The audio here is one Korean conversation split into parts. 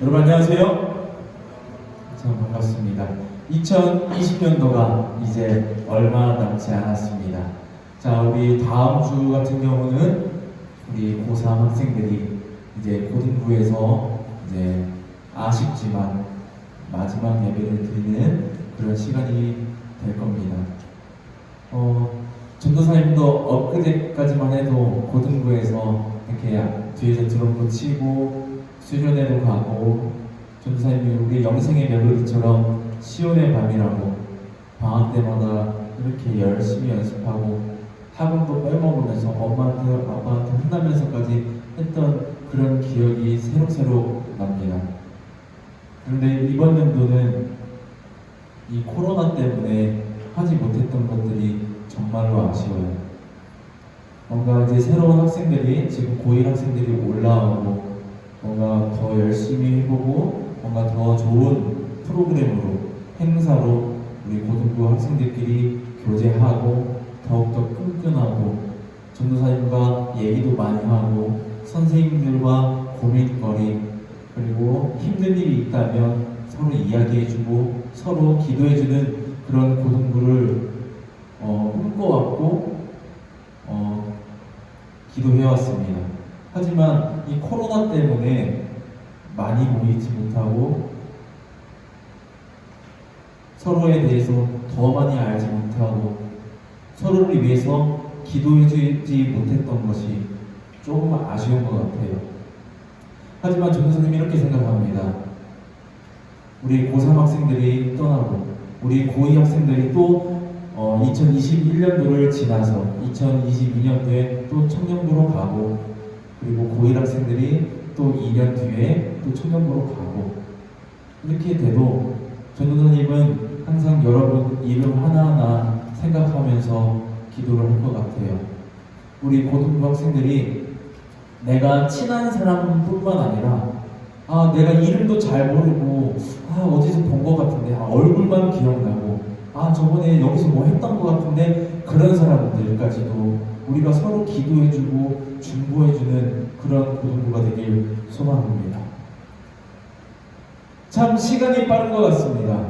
여러분 안녕하세요. 참 반갑습니다. 2020년도가 이제 얼마 남지 않았습니다. 자, 우리 다음 주 같은 경우는 우리 고3 학생들이 이제 고등부에서 이제 아쉽지만 마지막 예배를 드리는 그런 시간이 될 겁니다. 전도사님도 엊그제까지만 해도 고등부에서 이렇게 뒤에서 드럼도 치고 수련회도 가고, 전도사님이 우리 영생의 멜로디처럼 시온의 밤이라고 방학 때마다 이렇게 열심히 연습하고 학원도 빼먹으면서 엄마한테 아빠한테 혼나면서까지 했던 그런 기억이 새록새록 납니다. 그런데 이번 연도는 이 코로나 때문에 하지 못했던 것들이 정말로 아쉬워요. 뭔가 이제 새로운 학생들이, 지금 고1 학생들이 올라오고 뭔가 더 열심히 해보고 뭔가 더 좋은 프로그램으로, 행사로 우리 고등부 학생들끼리 교제하고 더욱더 끈끈하고 전도사님과 얘기도 많이 하고 선생님들과 고민거리, 그리고 힘든 일이 있다면 서로 이야기해주고 서로 기도해주는 그런 고등부를 꿈꿔왔고 기도해왔습니다. 하지만 이 코로나 때문에 많이 모이지 못하고 서로에 대해서 더 많이 알지 못하고 서로를 위해서 기도해주지 못했던 것이 조금 아쉬운 것 같아요. 하지만 전도사님이 이렇게 생각합니다. 우리 고3 학생들이 떠나고 우리 고2 학생들이 또 2021년도를 지나서 2022년도에 또 청년부로 가고, 그리고 고1 학생들이 또 2년 뒤에 또 청년부로 가고, 이렇게 돼도 전도사님은 항상 여러분 이름 하나하나 생각하면서 기도를 할 것 같아요. 우리 고등부 학생들이 내가 친한 사람뿐만 아니라 내가 이름도 잘 모르고 어디서 본 것 같은데 얼굴만 기억나고 저번에 여기서 뭐 했던 것 같은데, 그런 사람들까지도 우리가 서로 기도해주고 중보해주는 그런 고등부가 되길 소망합니다. 참 시간이 빠른 것 같습니다.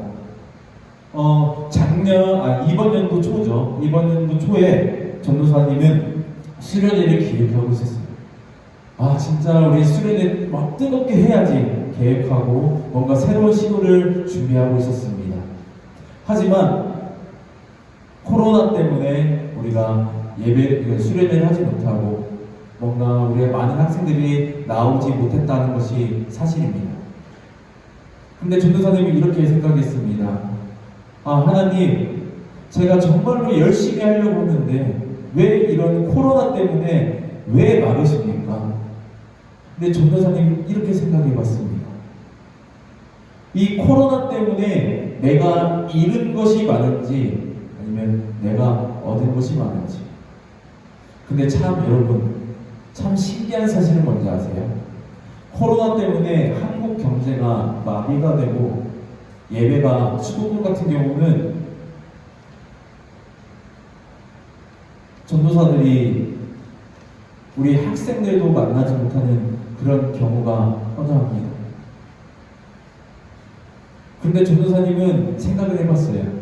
이번 연도 초죠. 이번 연도 초에 전도사님은 수련회를 기획하고 있었어요. 진짜 우리 수련회 막 뜨겁게 해야지 계획하고 뭔가 새로운 시도를 준비하고 있었습니다. 하지만 코로나 때문에 우리가 수련회를 하지 못하고 뭔가 우리의 많은 학생들이 나오지 못했다는 것이 사실입니다. 근데 전도사님이 이렇게 생각했습니다. 하나님, 제가 정말로 열심히 하려고 했는데 왜 이런 코로나 때문에 왜 막으십니까? 근데 전도사님이 이렇게 생각해 봤습니다. 이 코로나 때문에 내가 잃은 것이 많은지 아니면 내가 얻은 것이 많은지. 근데 참 여러분, 참 신기한 사실은 뭔지 아세요? 코로나 때문에 한국 경제가 마비가 되고 예배가 수도권 같은 경우는 전도사들이 우리 학생들도 만나지 못하는 그런 경우가 허다합니다. 근데 전도사님은 생각을 해봤어요.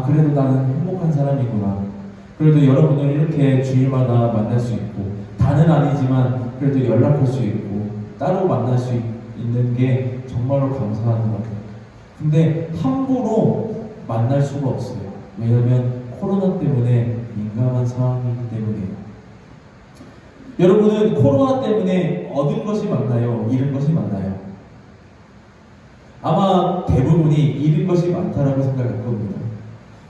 그래도 나는 행복한 사람이구나. 그래도 여러분을 이렇게 주일마다 만날 수 있고, 다는 아니지만 그래도 연락할 수 있고 따로 만날 수 있는 게 정말로 감사한 것 같아요. 근데 함부로 만날 수가 없어요. 왜냐하면 코로나 때문에 민감한 상황이기 때문이에요. 여러분은 코로나 때문에 얻은 것이 많나요? 잃은 것이 많나요? 아마 대부분이 잃은 것이 많다라고 생각할 겁니다.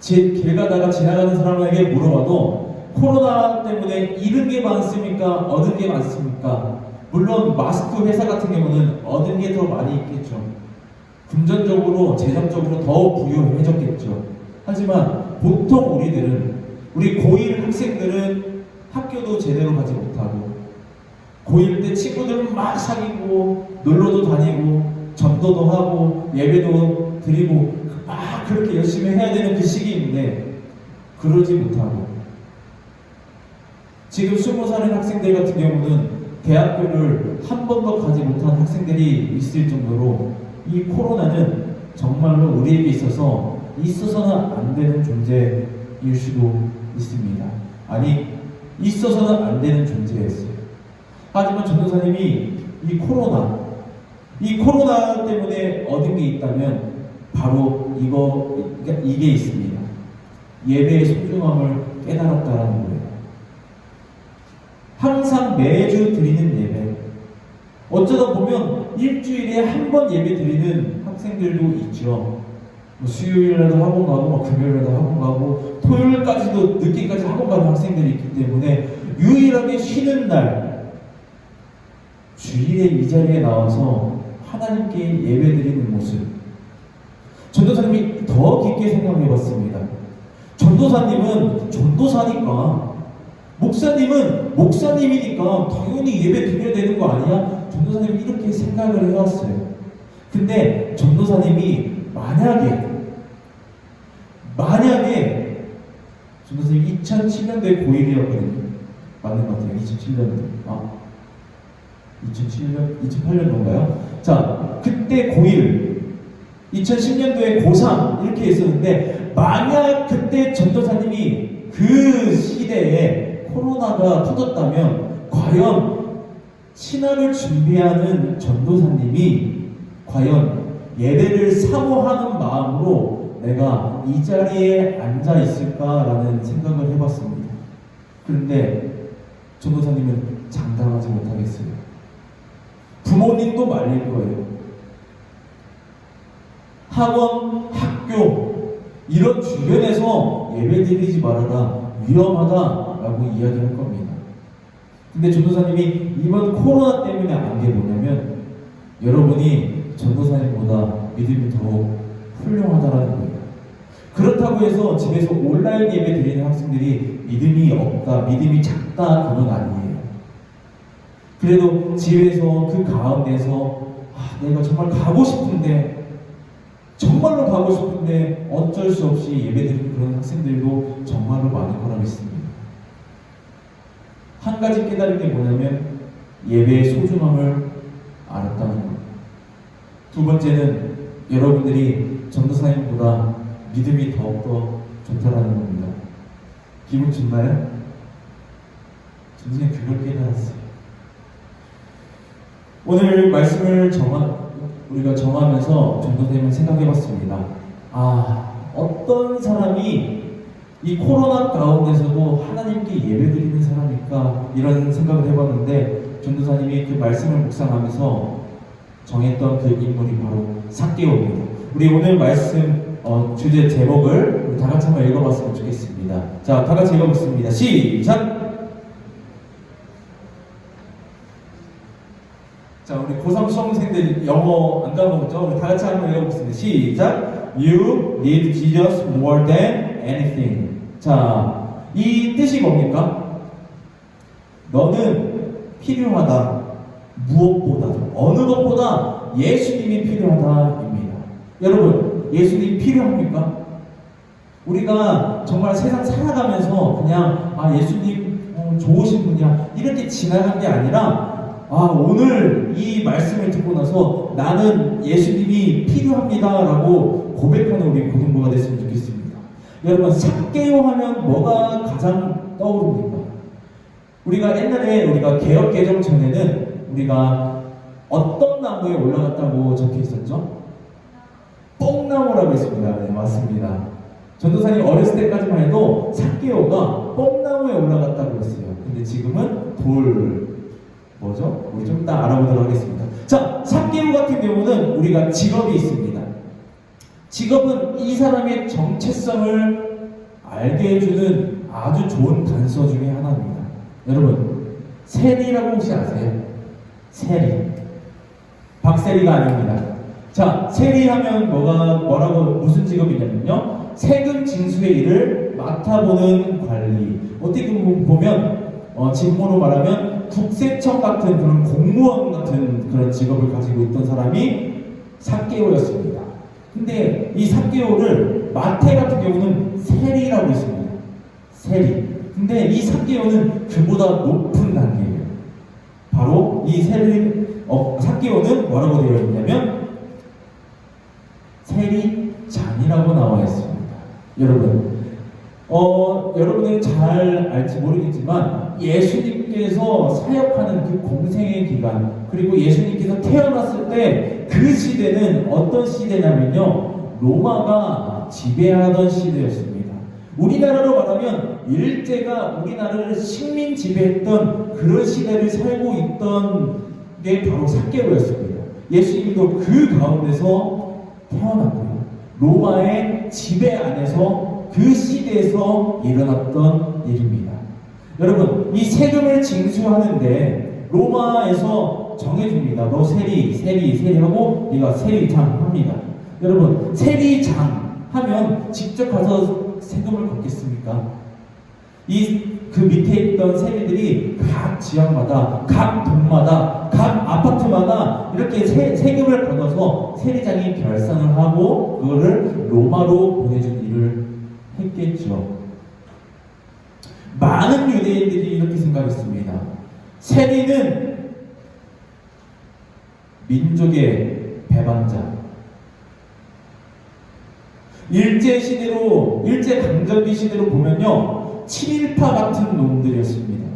길 가다가 지나가는 사람에게 물어봐도 코로나 때문에 잃은 게 많습니까? 얻은 게 많습니까? 물론 마스크 회사 같은 경우는 얻은 게 더 많이 있겠죠. 금전적으로, 재정적으로 더 부유해졌겠죠. 하지만 보통 우리 고1 학생들은 학교도 제대로 가지 못하고, 고1 때 친구들은 막 사귀고 놀러도 다니고 전도도 하고 예배도 드리고 막 그렇게 열심히 해야 되는 그 시기인데 그러지 못하고, 지금 20살인 학생들 같은 경우는 대학교를 한 번도 가지 못한 학생들이 있을 정도로 이 코로나는 정말로 우리에게 있어서는 안 되는 존재일 수도 있습니다. 아니, 있어서는 안 되는 존재였어요. 하지만 전도사님이 이 코로나 때문에 얻은 게 있다면 바로 이게 있습니다. 예배의 소중함을 깨달았다라는 거예요. 항상 매주 드리는 예배. 어쩌다 보면 일주일에 한 번 예배 드리는 학생들도 있죠. 뭐 수요일에도 학원 가고, 금요일에도 학원 가고, 토요일까지도 늦게까지 학원 가는 학생들이 있기 때문에 유일하게 쉬는 날, 주일에 이 자리에 나와서 하나님께 예배 드리는 모습. 전도사님이 더 깊게 생각해 봤습니다. 전도사님은 전도사니까, 목사님은 목사님이니까 당연히 예배 드려야 되는 거 아니야? 전도사님이 이렇게 생각을 해왔어요. 근데 전도사님이 만약에 전도사님이 2007년도에 고1이었거든요. 맞는 것 같아요. 2007년도. 2008년도인가요? 자, 그때 고1, 2010년도에 고3 이렇게 있었는데, 만약 그때 전도사님이 그 시대에 코로나가 터졌다면 과연 신학을 준비하는 전도사님이 과연 예배를 사모하는 마음으로 내가 이 자리에 앉아 있을까라는 생각을 해봤습니다. 그런데 전도사님은 장담하지 못하겠어요. 부모님도 말릴 거예요. 학원, 학교 이런 주변에서 예배 드리지 말아라, 위험하다라고 이야기할 겁니다. 근데 전도사님이 이번 코로나 때문에 안 게 뭐냐면, 여러분이 전도사님보다 믿음이 더 훌륭하다라는 거예요. 그렇다고 해서 집에서 온라인 예배 드리는 학생들이 믿음이 없다, 믿음이 작다, 그건 아니에요. 그래도 집에서 그 가운데서 내가 정말 가고 싶은데, 정말로 가고 싶은데 어쩔 수 없이 예배드리는 그런 학생들도 정말로 많을 거라 믿습니다. 한 가지 깨달은 게 뭐냐면 예배의 소중함을 알았다는 것. 두 번째는 여러분들이 전도사님보다 믿음이 더욱더 좋다라는 겁니다. 기분 좋나요? 전도사님 그걸 깨달았어요. 오늘 말씀을 우리가 정하면서 전도사님을 생각해봤습니다. 어떤 사람이 이 코로나 가운데서도 하나님께 예배드리는 사람일까, 이런 생각을 해봤는데, 전도사님이 그 말씀을 묵상하면서 정했던 그 인물이 바로 삭개오입니다. 우리 오늘 말씀 주제 제목을 우리 다 같이 한번 읽어봤으면 좋겠습니다. 자, 다 같이 읽어보겠습니다. 시작! 자, 우리 고3 수험생들 영어 안 까먹었죠? 우리 다 같이 한번 읽어보겠습니다. 시작! You need Jesus more than anything. 자, 이 뜻이 뭡니까? 너는 필요하다. 무엇보다, 어느 것보다 예수님이 필요하다입니다. 여러분, 예수님 필요합니까? 우리가 정말 세상 살아가면서 그냥 예수님 좋으신 분이야 이렇게 지나간 게 아니라, 오늘 이 말씀을 듣고 나서 나는 예수님이 필요합니다라고 고백하는 우리 고등부가 됐으면 좋겠습니다. 여러분, 삭개오 하면 뭐가 가장 떠오릅니까? 우리가 옛날에 우리가 개역 개정 전에는 우리가 어떤 나무에 올라갔다고 적혀 있었죠? 뽕나무라고 했습니다. 네, 맞습니다. 전도사님 어렸을 때까지만 해도 삭개오가 뽕나무에 올라갔다고 했어요. 근데 지금은 뭐죠? 우리 좀 이따 알아보도록 하겠습니다. 자, 삭개오 같은 경우는 우리가 직업이 있습니다. 직업은 이 사람의 정체성을 알게 해주는 아주 좋은 단서 중에 하나입니다. 여러분, 세리라고 혹시 아세요? 세리. 박세리가 아닙니다. 자, 세리하면 무슨 직업이냐면요, 세금 징수의 일을 맡아보는 관리. 어떻게 보면 직무로 말하면 국세청 같은 그런 공무원 같은 그런 직업을 가지고 있던 사람이 삭개오였습니다. 근데 이 삭개오를 마태 같은 경우는 세리라고 있습니다. 세리. 근데 이 삭개오는 그보다 높은 단계예요. 바로 이 삭개오는 뭐라고 되어 있냐면 세리장이라고 나와 있습니다. 여러분은 잘 알지 모르겠지만 예수님께서 사역하는 그 공생의 기간, 그리고 예수님께서 태어났을 때 그 시대는 어떤 시대냐면요, 로마가 지배하던 시대였습니다. 우리나라로 말하면 일제가 우리나라를 식민 지배했던 그런 시대를 살고 있던 게 바로 삭개오였습니다. 예수님도 그 가운데서 태어났고요, 로마의 지배 안에서 그 시대에서 일어났던 일입니다. 여러분, 이 세금을 징수하는데 로마에서 정해줍니다. 너 세리하고 네가 세리장 합니다. 여러분, 세리장 하면 직접 가서 세금을 걷겠습니까? 그 밑에 있던 세리들이 각 지역마다, 각 동마다, 각 아파트마다 이렇게 세금을 걷어서 세리장이 결산을 하고 그거를 로마로 보내준 일을 했겠죠. 많은 유대인들이 이렇게 생각했습니다. 세리는 민족의 배반자, 일제강점기 시대로 보면요, 친일파 같은 놈들이었습니다.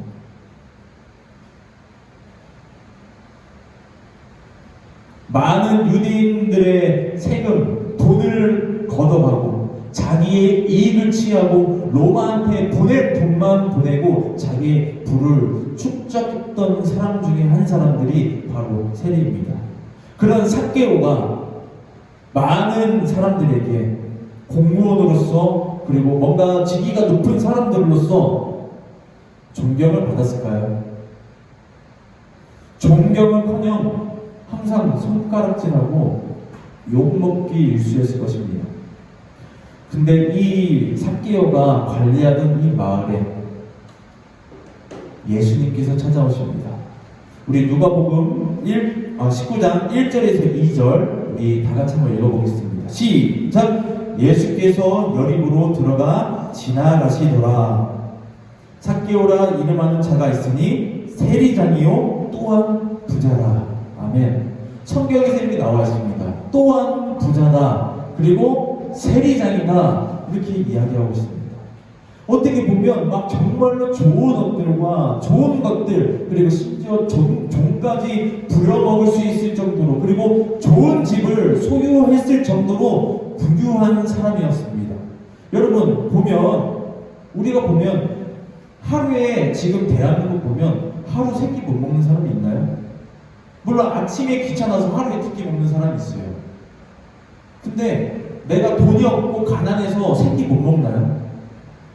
많은 유대인들의 세금, 돈을 걷어가고 자기의 이익을 취하고 로마한테 보낼 돈만 보내고 자기의 부를 축적했던 사람 중에 한 사람들이 바로 세리입니다. 그런 삭개오가 많은 사람들에게 공무원으로서, 그리고 뭔가 직위가 높은 사람들로서 존경을 받았을까요? 존경은커녕 항상 손가락질하고 욕먹기 일쑤였을 것입니다. 근데 이 삭개오가 관리하던 이 마을에 예수님께서 찾아오십니다. 우리 누가복음 19장 1절에서 2절 우리 다 같이 한번 읽어보겠습니다. 시작! 예수께서 여리고로 들어가 지나가시더라. 삭개오라 이름하는 자가 있으니 세리장이요 또한 부자라. 아멘. 성경에서 이렇게 나와 있습니다. 또한 부자다. 그리고 세리장이다. 이렇게 이야기하고 있습니다. 어떻게 보면 막 정말로 좋은 것들과 좋은 것들, 그리고 심지어 종까지 부려먹을 수 있을 정도로, 그리고 좋은 집을 소유했을 정도로 부유한 사람이었습니다. 여러분 우리가 보면 하루에, 지금 대한민국 보면 하루 3끼 못 먹는 사람이 있나요? 물론 아침에 귀찮아서 하루에 2끼 먹는 사람이 있어요. 근데 내가 돈이 없고 가난해서 3끼 못 먹나요?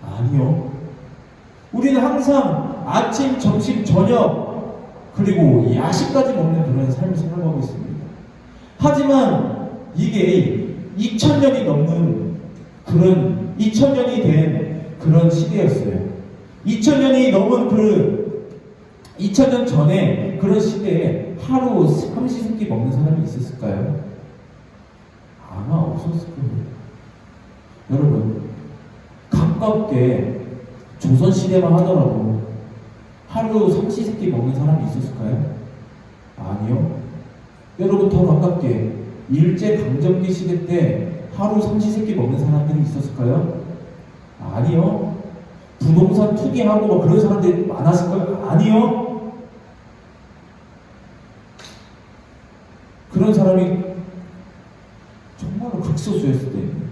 아니요. 우리는 항상 아침, 점심, 저녁, 그리고 야식까지 먹는 그런 삶을 살아가고 있습니다. 하지만 이게 2000년이 넘는 2000년이 된 그런 시대였어요. 2000년이 넘은 2000년 전에 그런 시대에 하루 삼시세끼 먹는 사람이 있었을까요? 아마 없었을 거예요. 여러분, 가깝게 조선시대만 하더라도 하루 삼시세끼 먹는 사람이 있었을까요? 아니요. 여러분, 더 가깝게 일제강점기 시대 때 하루 삼시세끼 먹는 사람들이 있었을까요? 아니요. 부동산 투기하고 뭐 그런 사람들이 많았을까요? 아니요. 그런 사람이 정말로 극소수였을 때입니다.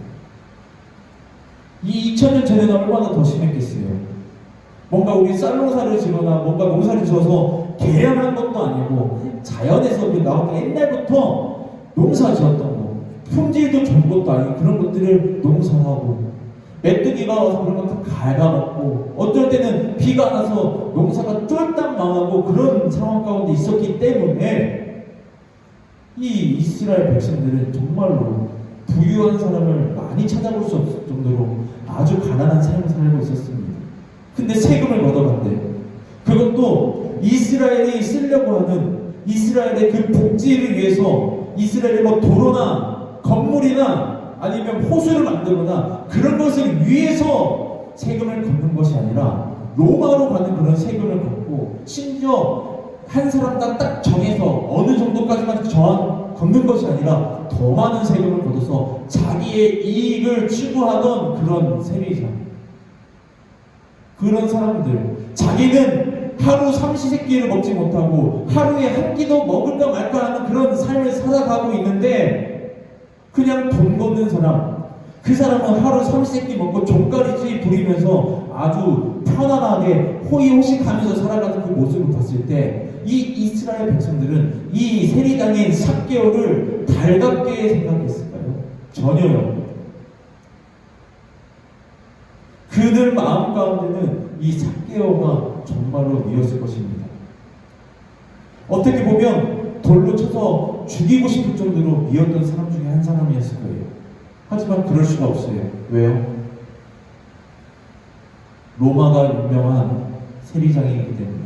이 2000년 전에는 얼마나 더 심했겠어요. 뭔가 우리 쌀농사를 지거나 뭔가 농사를 지어서 개량한 것도 아니고 자연에서 나온 옛날부터 농사 지었던 거, 품질도 좋은 것도 아니고 그런 것들을 농사하고, 메뚜기가 와서 그런 것도 갉아먹고, 어떨 때는 비가 나서 농사가 쫄딱 망하고 그런 상황 가운데 있었기 때문에 이 이스라엘 백성들은 정말로 부유한 사람을 많이 찾아볼 수 없을 정도로 아주 가난한 삶을 살고 있었습니다. 근데 세금을 걷어간대. 그것도 이스라엘이 쓰려고 하는, 이스라엘의 그 복지를 위해서, 이스라엘의 뭐 도로나 건물이나 아니면 호수를 만들거나 그런 것을 위해서 세금을 걷는 것이 아니라 로마로 가는 그런 세금을 걷고, 심지어 한 사람당 딱 정해서 어느 정도까지만 걷는 것이 아니라 더 많은 세금을 걷어서 자기의 이익을 추구하던 그런 세리장, 그런 사람들, 자기는 하루 삼시세끼를 먹지 못하고 하루에 한 끼도 먹을까 말까 하는 그런 삶을 살아가고 있는데, 그냥 돈 걷는 사람, 그 사람은 하루 삼시세끼 먹고 종가리지 부리면서 아주 편안하게 호의호식하면서 살아가는 그 모습을 봤을 때, 이 이스라엘 백성들은 이 세리장인 삭개오를 달갑게 생각했을까요? 전혀요. 그들 마음 가운데는 이 삭개오가 정말로 미웠을 것입니다. 어떻게 보면 돌로 쳐서 죽이고 싶을 정도로 미웠던 사람 중에 한 사람이었을 거예요. 하지만 그럴 수가 없어요. 왜요? 로마가 유명한 세리장이기 때문에.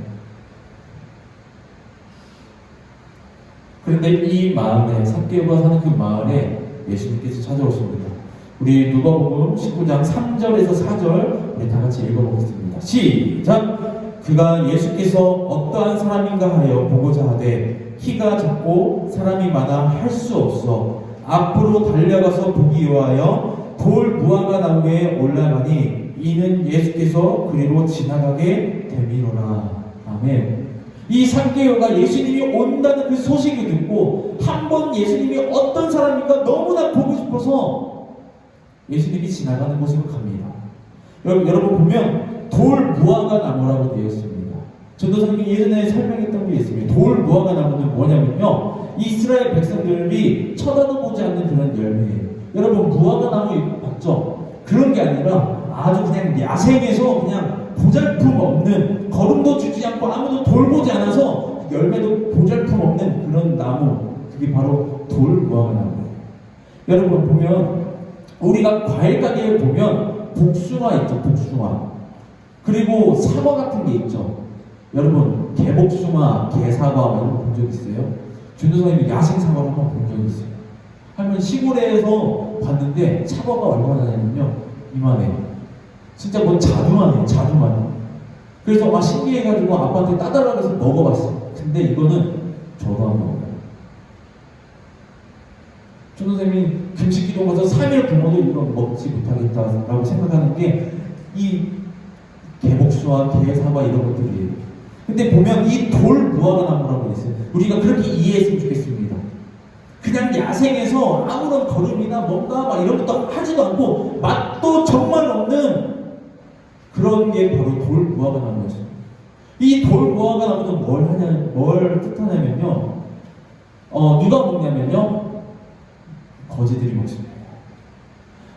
그런데 이 마을에, 삭개오가 사는 그 마을에 예수님께서 찾아오십니다. 우리 누가복음 19장 3절에서 4절 우리 다 같이 읽어보겠습니다. 시작! 그가 예수께서 어떠한 사람인가 하여 보고자 하되 키가 작고 사람이 많아 할 수 없어 앞으로 달려가서 보기 위하여 돌 무화과 나무에 올라가니 이는 예수께서 그리로 지나가게 됨이로라. 아멘. 이 삭개오가 예수님이 온다는 그 소식을 듣고 한번 예수님이 어떤 사람인가 너무나 보고 싶어서 예수님이 지나가는 곳으로 갑니다. 여러분 보면 돌 무화과 나무라고 되어 있습니다. 전도사님이 예전에 설명했던 게 있습니다. 돌 무화과 나무는 뭐냐면요, 이스라엘 백성들이 쳐다도 보지 않는 그런 열매예요. 여러분 무화과 나무 봤죠? 그런 게 아니라 아주 그냥 야생에서 그냥 보잘품 없는, 거름도 주지 않고 아무도 돌보지 않아서 열매도 보잘품 없는 그런 나무, 그게 바로 돌 무화과 나무예요. 여러분 보면 우리가 과일 가게에 보면 복숭아 있죠, 복숭아. 그리고 사과 같은 게 있죠. 여러분 개복숭아, 개사과 이런 거 본 적 있어요? 준도사님이 야생 사과를 한번 본 적 있어요. 하면 시골에서 봤는데 사과가 얼마나 되냐면요, 이만해요. 진짜 뭐 자두만해요, 자두만. 그래서 신기해가지고 아빠한테 따달라고 해서 먹어봤어요. 근데 이거는 저도 안 먹어요. 준도사님이 금식기도 가서 3일 굶어도 이거 먹지 못하겠다라고 생각하는 게 이 개복숭아, 개사과 이런 것들이에요. 근데 보면 이 돌 무화과 나무라고 있어요. 우리가 그렇게 이해했으면 좋겠습니다. 그냥 야생에서 아무런 거름이나 뭔가 막 이런 것도 하지도 않고 맛도 정말 없는 그런 게 바로 돌 무화과 나무였어요. 이 돌 무화과 나무는 뭘 뜻하냐면요, 누가 먹냐면요, 거지들이 먹습니다.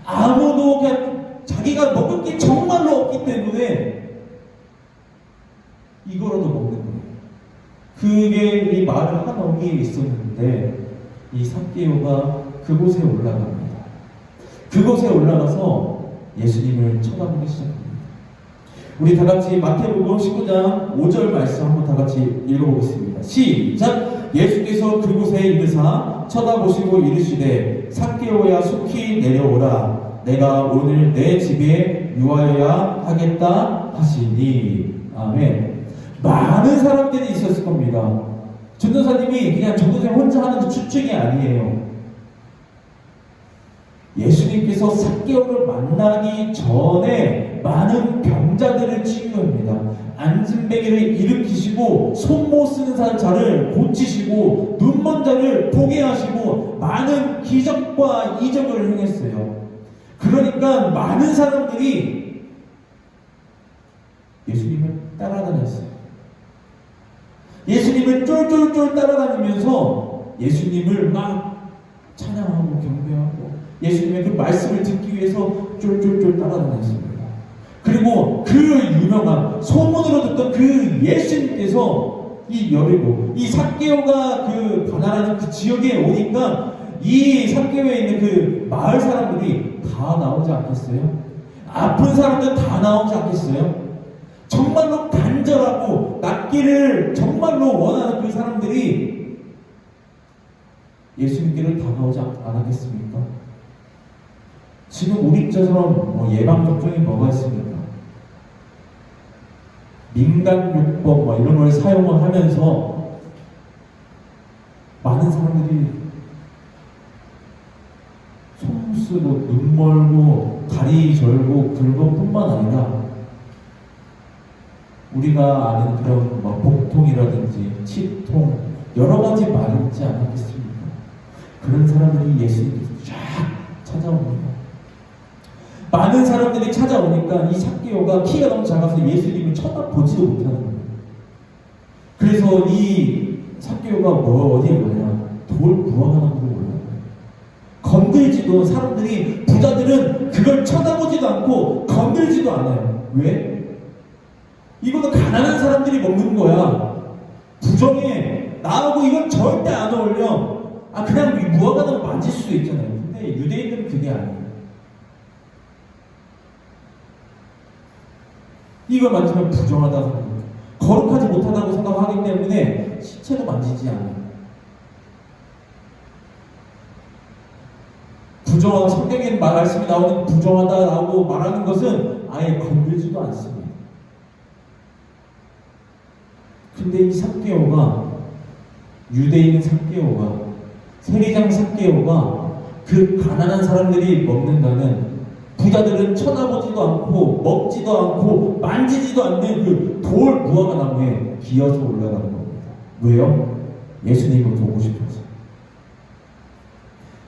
아무도 그냥 자기가 먹을 게 정말로 없기 때문에 이거라도 먹는 거예요. 그게 이 마을 한 어귀에 있었는데 이 삭개오가 그곳에 올라갑니다. 그곳에 올라가서 예수님을 쳐다보기 시작합니다. 우리 다 같이 마태복음 19장 5절 말씀 한번 다 같이 읽어보겠습니다. 시작! 예수께서 그곳에 이르사 쳐다보시고 이르시되 삭개오야 속히 내려오라. 내가 오늘 내 집에 유하여야 하겠다 하시니. 아멘. 많은 사람들이 있었을 겁니다. 전도사님이 그냥 전도사님 혼자 하는 추측이 아니에요. 예수님께서 삭개오를 만나기 전에 많은 병자들을 치유합니다. 안진뱅이를 일으키시고 손 못 쓰는 자를 고치시고 눈먼 자를 보게 하시고 많은 기적과 이적을 행했어요. 그러니까 많은 사람들이 예수님을 따라다녔어요. 예수님을 쫄쫄쫄 따라다니면서 예수님을 막 찬양하고 경배하고 예수님의 그 말씀을 듣기 위해서 쫄쫄쫄 따라다녔습니다. 그리고 그 유명한 소문으로 듣던 그 예수님께서 이 여리고, 이 삭개오가 그 가나라는 그 지역에 오니까 이 삭개오에 있는 그 마을 사람들이 다 나오지 않겠어요? 아픈 사람들 다 나오지 않겠어요? 정말로 간절하고 낫기를 정말로 원하는 그 사람들이 예수님께를 다가오지 않았겠습니까? 지금 우리처럼 예방접종이 뭐가 있습니까? 민간요법 이런 걸 사용을 하면서 많은 사람들이 손 쓰고 눈 멀고 다리 절고 그런 뿐만 아니라 우리가 아는 그런 복통이라든지 치통 여러 가지 말이 있지 않았겠습니까? 그런 사람들이 예수님께서 쫙 찾아옵니다. 많은 사람들이 찾아오니까 이 삭개오가 키가 너무 작아서 예수님을 쳐다보지도 못하는 거예요. 그래서 이 삭개오가 어디에 뭐냐? 돌 무화과나무를 올라가요. 건들지도 사람들이 부자들은 그걸 쳐다보지도 않고 건들지도 않아요. 왜? 이거는 가난한 사람들이 먹는 거야. 부정해. 나하고 이건 절대 안 어울려. 그냥 이 무화과나무 만질 수도 있잖아요. 근데 유대인들은 그게 아니에요. 이걸 만지면 부정하다고 생각해요. 거룩하지 못하다고 생각하기 때문에 시체도 만지지 않아요. 부정하다, 성경에 말씀이 나오는 부정하다라고 말하는 것은 아예 건들지도 않습니다. 근데 이 삭개오가, 유대인 삭개오가, 세리장 삭개오가 그 가난한 사람들이 먹는다는, 부자들은 쳐다보지도 않고 먹지도 않고 만지지도 않는 그 돌 무화과나무에 기어서 올라가는 겁니다. 왜요? 예수님을 보고 싶어서.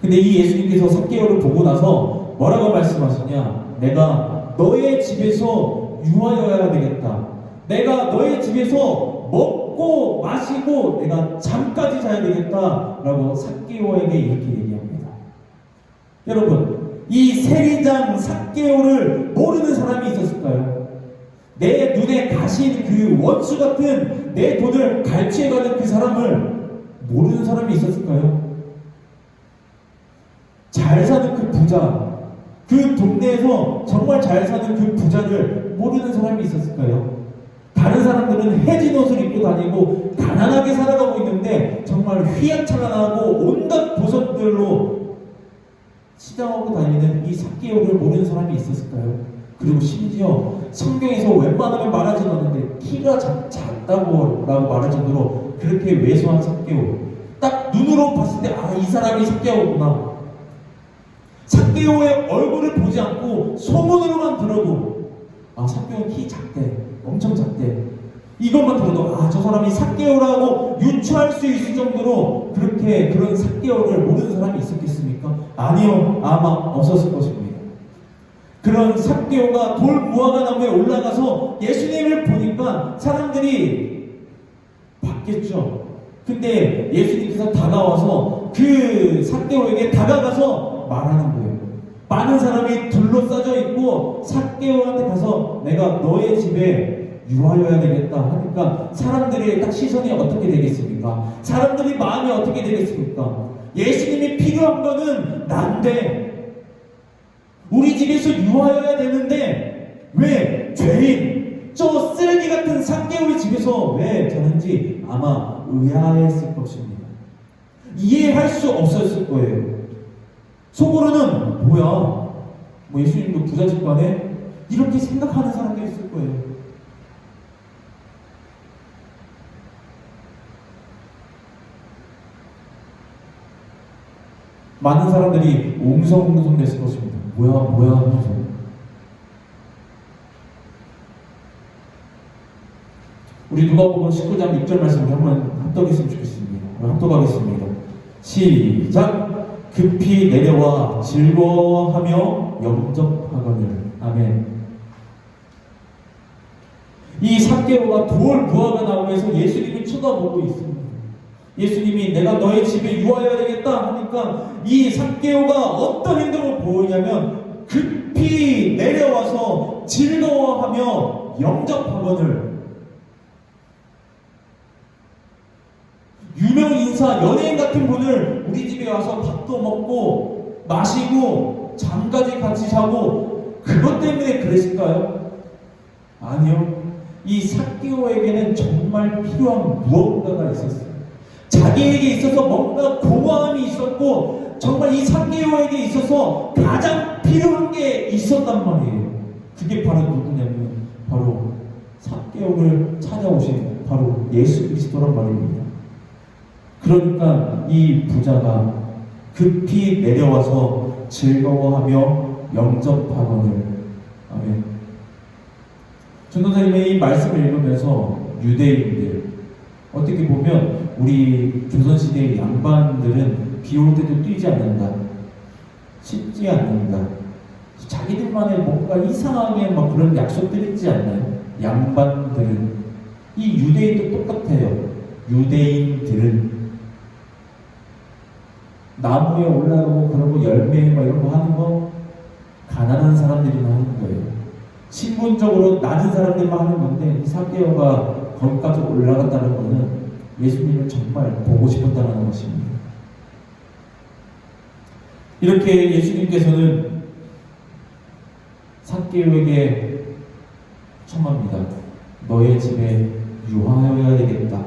근데 이 예수님께서 삭개오를 보고 나서 뭐라고 말씀하시냐? 내가 너의 집에서 유하여야 되겠다. 내가 너의 집에서 먹고 마시고 내가 잠까지 자야 되겠다 라고 삭개오에게 이렇게 얘기합니다. 여러분, 이 세리장 삭개오를 모르는 사람이 있었을까요? 내 눈에 가신 그 원수 같은 내 돈을 갈취해가는 그 사람을 모르는 사람이 있었을까요? 잘 사는 그 부자, 그 동네에서 정말 잘 사는 그 부자를 모르는 사람이 있었을까요? 다른 사람들은 해진 옷을 입고 다니고 가난하게 살아가고 있는데 정말 휘황찬란하고 온갖 보석들로 시장하고 다니는 이 삭개오를 모르는 사람이 있었을까요? 그리고 심지어 성경에서 웬만하면 말하지 않는데 키가 작다고 라고 말할 정도로 그렇게 왜소한 삭개오, 딱 눈으로 봤을 때 이 사람이 삭개오구나. 삭개오의 얼굴을 보지 않고 소문으로만 들어도 삭개오 키 작대, 엄청 작대, 이것만 들어도 저 사람이 삭개오라고 유추할 수 있을 정도로 그렇게 그런 삭개오를 모르는 사람이 있었겠습니까? 아니요, 아마 없었을 것입니다. 그런 삭개오가 돌 무화과나무에 올라가서 예수님을 보니까 사람들이 봤겠죠. 근데 예수님께서 다가와서 그 삭개오에게 다가가서 말하는 거예요. 많은 사람이 둘러싸져 있고 삭개오한테 가서 내가 너의 집에 유하여야 되겠다 하니까 사람들의 딱 시선이 어떻게 되겠습니까? 사람들이 마음이 어떻게 되겠습니까? 예수님이 필요한 거는 난데, 우리 집에서 유하여야 되는데 왜 죄인, 저 쓰레기 같은 삭개오의 집에서 왜 자는지 아마 의아했을 것입니다. 이해할 수 없었을 거예요. 속으로는 뭐야, 예수님도 부잣집 가네? 이렇게 생각하는 사람도 있을 거예요. 많은 사람들이 옹성옹성 됐을 것입니다. 뭐야 하면서. 우리 누가복음 19장 6절 말씀을 한번 합독했으면 좋겠습니다. 합독하겠습니다. 시작! 급히 내려와 즐거워하며 영접하거늘. 아멘. 이 삭개오가 돌 무화과나무에서 예수님을 쳐다보고 있습니다. 예수님이 내가 너의 집에 유하여야 되겠다 하니까 이 삭개오가 어떤 행동을 보이냐면 급히 내려와서 즐거워하며 영접하거늘. 유명 인사, 연예인 같은 분을 우리 집에 와서 밥도 먹고 마시고 잠까지 같이 자고 그것 때문에 그랬을까요? 아니요. 이 삭개오에게는 정말 필요한 무언가가 있었어요. 자기에게 있어서 뭔가 공허함이 있었고 정말 이 삭개오에게 있어서 가장 필요한 게 있었단 말이에요. 그게 바로 누구냐면 바로 삭개오를 찾아오신 바로 예수 그리스도란 말입니다. 그러니까 이 부자가 급히 내려와서 즐거워하며 영접하거늘. 아멘. 전도사님의 이 말씀을 읽으면서 유대인들, 어떻게 보면 우리 조선시대의 양반들은 비 올 때도 뛰지 않는다, 씻지 않는다, 자기들만의 뭔가 이상하게 막 그런 약속들이 있지 않나요? 양반들은. 이 유대인도 똑같아요. 유대인들은 나무에 올라가고 그러고 열매 막 이런 거 하는 거 가난한 사람들이만 하는 거예요. 신분적으로 낮은 사람들만 하는 건데, 이 삭개오가 거기까지 올라갔다는 것은 예수님을 정말 보고 싶었다는 것입니다. 이렇게 예수님께서는 삭개오에게 청합니다. 너의 집에 유하여야 되겠다.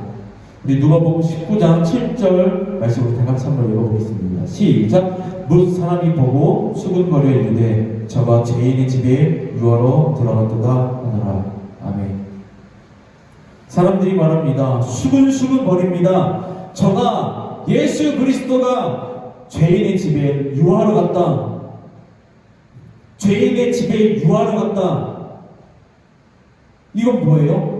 우리 누가복음 19장 7절 말씀으로 다 같이 한번 읽어보겠습니다. 시작. 뭇 사람이 보고 수군거려 이르되 저가 죄인의 집에 유하러 들어갔도다 하더라. 아멘. 사람들이 말합니다. 수근수근 거립니다. 저가 예수 그리스도가 죄인의 집에 유하러 갔다. 죄인의 집에 유하러 갔다. 이건 뭐예요?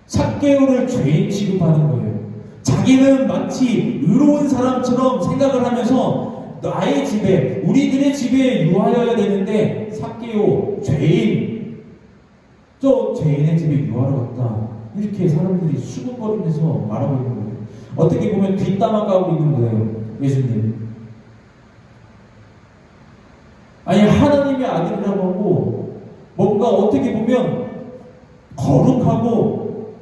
삭개오를 죄인 취급하는 거예요. 자기는 마치 의로운 사람처럼 생각을 하면서 나의 집에, 우리들의 집에 유하여야 되는데 삭개오 죄인, 저 죄인의 집에 유하러 갔다. 이렇게 사람들이 수군거리면서 말하고 있는 거예요. 어떻게 보면 뒷담화 까고 있는 거예요. 예수님. 아니 하나님의 아들이라고 하고 뭔가 어떻게 보면 거룩하고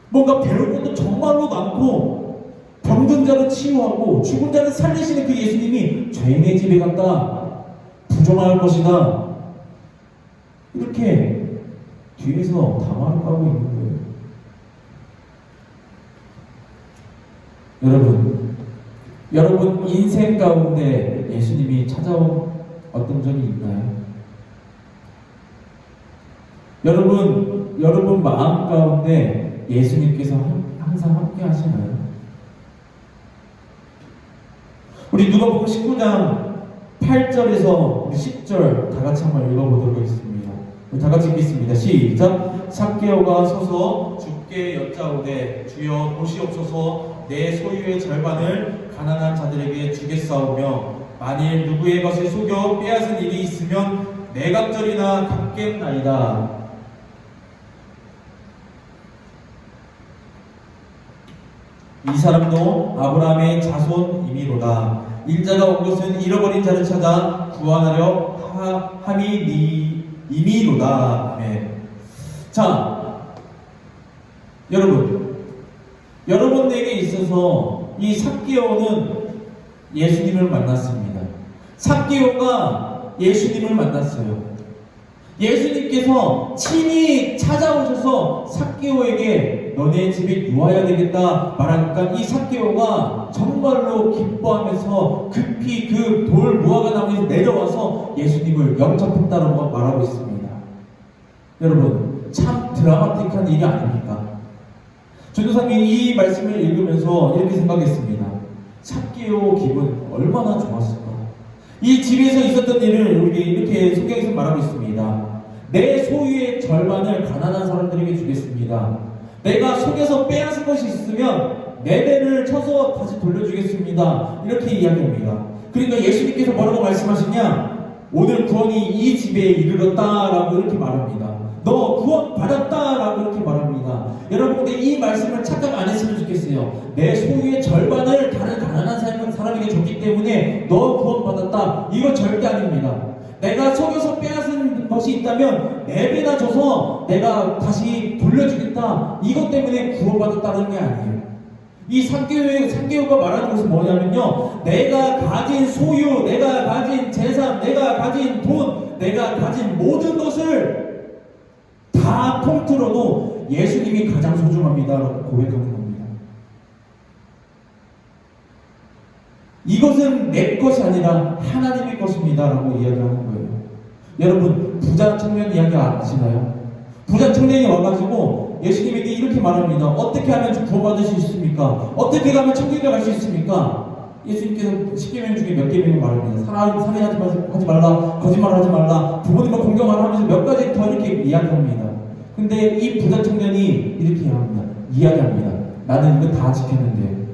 뭔가 배울 것도 정말로 많고 병든 자를 치유하고 죽은 자를 살리시는 그 예수님이 죄인의 집에 갔다. 부정할 것이다. 이렇게 뒤에서 담화를 까고 있는 거예요. 여러분 인생 가운데 예수님이 찾아온 어떤 점이 있나요? 여러분 마음 가운데 예수님께서 항상 함께 하시나요? 우리 누가복음 19장 8절에서 10절 다 같이 한번 읽어보도록 하겠습니다. 우리 다 같이 읽겠습니다. 시작. 삭개오가 서서 주께 여짜오되 주여 보시옵소서 내 소유의 절반을 가난한 자들에게 주겠사오며 만일 누구의 것을 속여 빼앗은 일이 있으면 내각절이나 갚겠나이다. 이 사람도 아브라함의 자손이미로다. 일자가 온 것은 잃어버린 자를 찾아 구원하려 함이니이미로다. 아멘. 자, 여러분에게 있어서 이 삭개오는 예수님을 만났습니다. 삭개오가 예수님을 만났어요. 예수님께서 친히 찾아오셔서 삭개오에게 너네 집에 유하여야 되겠다 말하니까 이 삭개오가 정말로 기뻐하면서 급히 그 돌 무화과 나무에서 내려와서 예수님을 영접했다고 말하고 있습니다. 여러분 참 드라마틱한 일이 아닙니까? 전도사님이 이 말씀을 읽으면서 이렇게 생각했습니다. 삭개오 기분 얼마나 좋았을까? 이 집에서 있었던 일을 우리 이렇게 성경에서 말하고 있습니다. 내 소유의 절반을 가난한 사람들에게 주겠습니다. 내가 속에서 빼앗은 것이 있으면 네 배를 쳐서 다시 돌려주겠습니다. 이렇게 이야기합니다. 그러니까 예수님께서 뭐라고 말씀하시냐? 오늘 구원이 이 집에 이르렀다라고 이렇게 말합니다. 너 구원 받았다라고 이렇게 말합니다. 여러분 근데 이 말씀을 착각 안 했으면 좋겠어요. 내 소유의 절반을 다른 가난한 사람에게 줬기 때문에 너 구원 받았다. 이거 절대 아닙니다. 내가 속여서 빼앗은 것이 있다면 4배나 줘서 내가 다시 돌려주겠다. 이것 때문에 구원받았다는 게 아니에요. 이 삭개오가 말하는 것은 뭐냐면요. 내가 가진 소유, 내가 가진 재산, 내가 가진 돈, 내가 가진 모든 것을 다 통틀어도 예수님이 가장 소중합니다라고 고백하는 겁니다. 이것은 내 것이 아니라 하나님의 것입니다라고 이야기하는 거예요. 여러분 부자 청년 이야기 아시나요? 부자 청년이 와가지고 예수님에게 이렇게 말합니다. 어떻게 하면 구원받을 수 있습니까? 어떻게 가면 천국에 갈 수 있습니까? 예수님께서 10계명 중에 몇 계명을 말합니다. 살인하지 말라, 거짓말하지 말라, 부모님을 공경하라 하면서 몇 가지 더 이렇게 이야기합니다. 근데 이 부자 청년이 이렇게 이야기합니다. 나는 이거 다 지켰는데.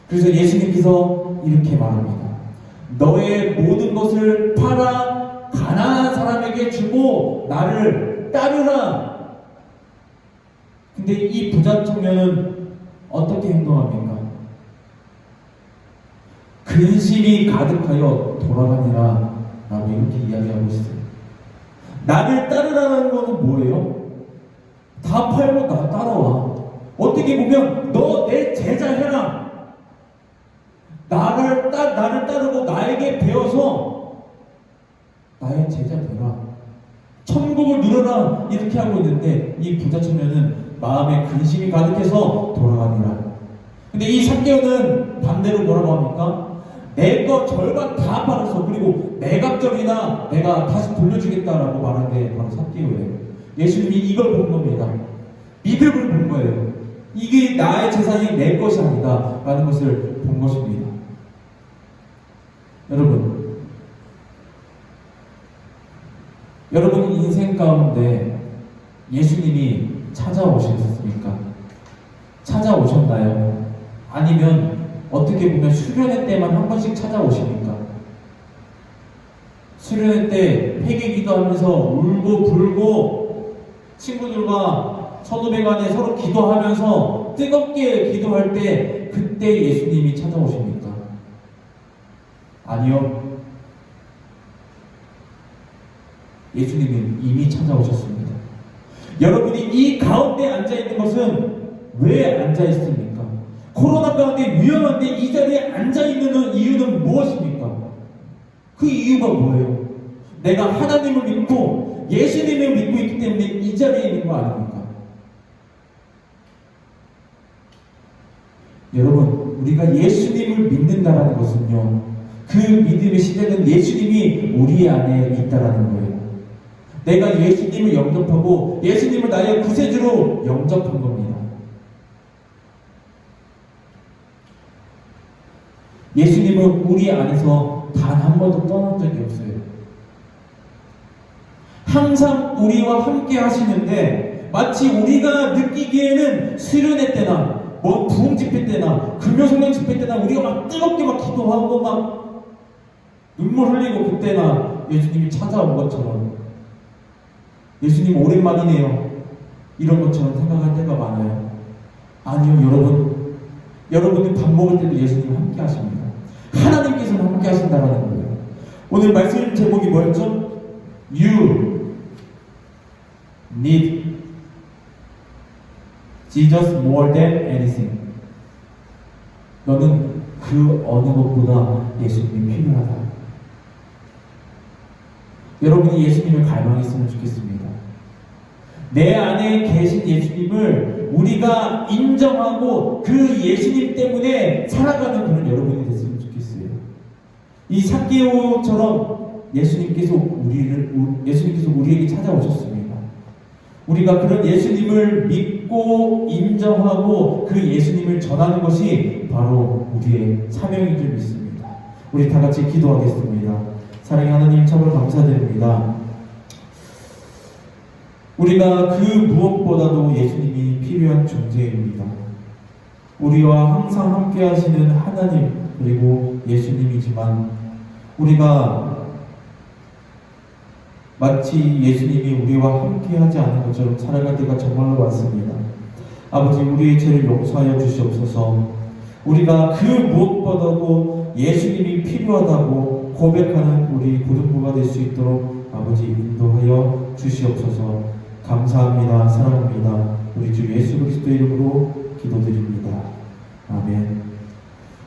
그래서 예수님께서 이렇게 말합니다. 너의 모든 것을 팔아 가난한 사람에게 주고 나를 따르라. 근데 이 부자 청년은 어떻게 행동합니까? 근심이 가득하여 돌아가니라 라고 이렇게 이야기하고 있어요. 나를 따르라는 것은 뭐예요? 다 팔고 나 따라와. 어떻게 보면 너 내 제자 해라. 나를 따르고 나에게 배워서 나의 제자 되라. 천국을 누려라. 이렇게 하고 있는데 이 부자 청년은 마음에 근심이 가득해서 돌아가니라. 근데 이 삭개오는 반대로 뭐라고 합니까? 내 거 절반 다 팔아서 그리고 매각적이나 내가 다시 돌려주겠다라고 말한 게 바로 삭개오예요. 예수님이 이걸 본 겁니다. 믿음을 본 거예요. 이게 나의 재산이 내 것이 아니다 라는 것을 본 것입니다. 여러분 인생 가운데 예수님이 찾아오셨습니까? 찾아오셨나요? 아니면 어떻게 보면 수련회 때만 한 번씩 찾아오십니까? 수련회 때 회개기도 하면서 울고 불고 친구들과 선후배간에 서로 기도하면서 뜨겁게 기도할 때 그때 예수님이 찾아오십니까? 아니요. 예수님은 이미 찾아오셨습니다. 여러분이 이 가운데 앉아있는 것은 왜 앉아있습니까? 코로나 가운데 위험한데 이 자리에 앉아있는 이유는 무엇입니까? 그 이유가 뭐예요? 내가 하나님을 믿고 예수님을 믿고 있기 때문에 이 자리에 있는 거 아닙니까? 여러분, 우리가 예수님을 믿는다라는 것은요, 그 믿음의 시작은 예수님이 우리 안에 있다라는 거예요. 내가 예수님을 영접하고 예수님을 나의 구세주로 영접한 겁니다. 예수님은 우리 안에서 단 한 번도 떠난 적이 없어요. 항상 우리와 함께 하시는데 마치 우리가 느끼기에는 수련회 때나 부흥 집회 때나 금요성령 집회 때나 우리가 막 뜨겁게 막 기도하고 막 눈물 흘리고 그때나 예수님이 찾아온 것처럼 예수님 오랜만이네요 이런 것처럼 생각할 때가 많아요. 아니요, 여러분이 밥 먹을 때도 예수님 함께 하십니다. 하나님께서는 함께 하신다라는 거예요. 오늘 말씀 제목이 뭐였죠? You need Jesus more than anything. 너는 그 어느 것보다 예수님이 필요하다. 여러분이 예수님을 갈망했으면 좋겠습니다. 내 안에 계신 예수님을 우리가 인정하고 그 예수님 때문에 살아가는 그런 여러분이 됐으면 좋겠어요. 이 삭개오처럼 예수님께서 우리에게 찾아오셨습니다. 우리가 그런 예수님을 믿고 인정하고 그 예수님을 전하는 것이 바로 우리의 사명인 줄 믿습니다. 우리 다 같이 기도하겠습니다. 사랑의 하나님, 참으로 감사드립니다. 우리가 그 무엇보다도 예수님이 필요한 존재입니다. 우리와 항상 함께 하시는 하나님 그리고 예수님이지만 우리가 마치 예수님이 우리와 함께 하지 않은 것처럼 살아갈 때가 정말로 많습니다. 아버지, 우리의 죄를 용서하여 주시옵소서. 우리가 그 무엇보다도 예수님이 필요하다고 고백하는 우리 고등부가 될 수 있도록 아버지 인도하여 주시옵소서. 감사합니다. 사랑합니다. 우리 주 예수 그리스도의 이름으로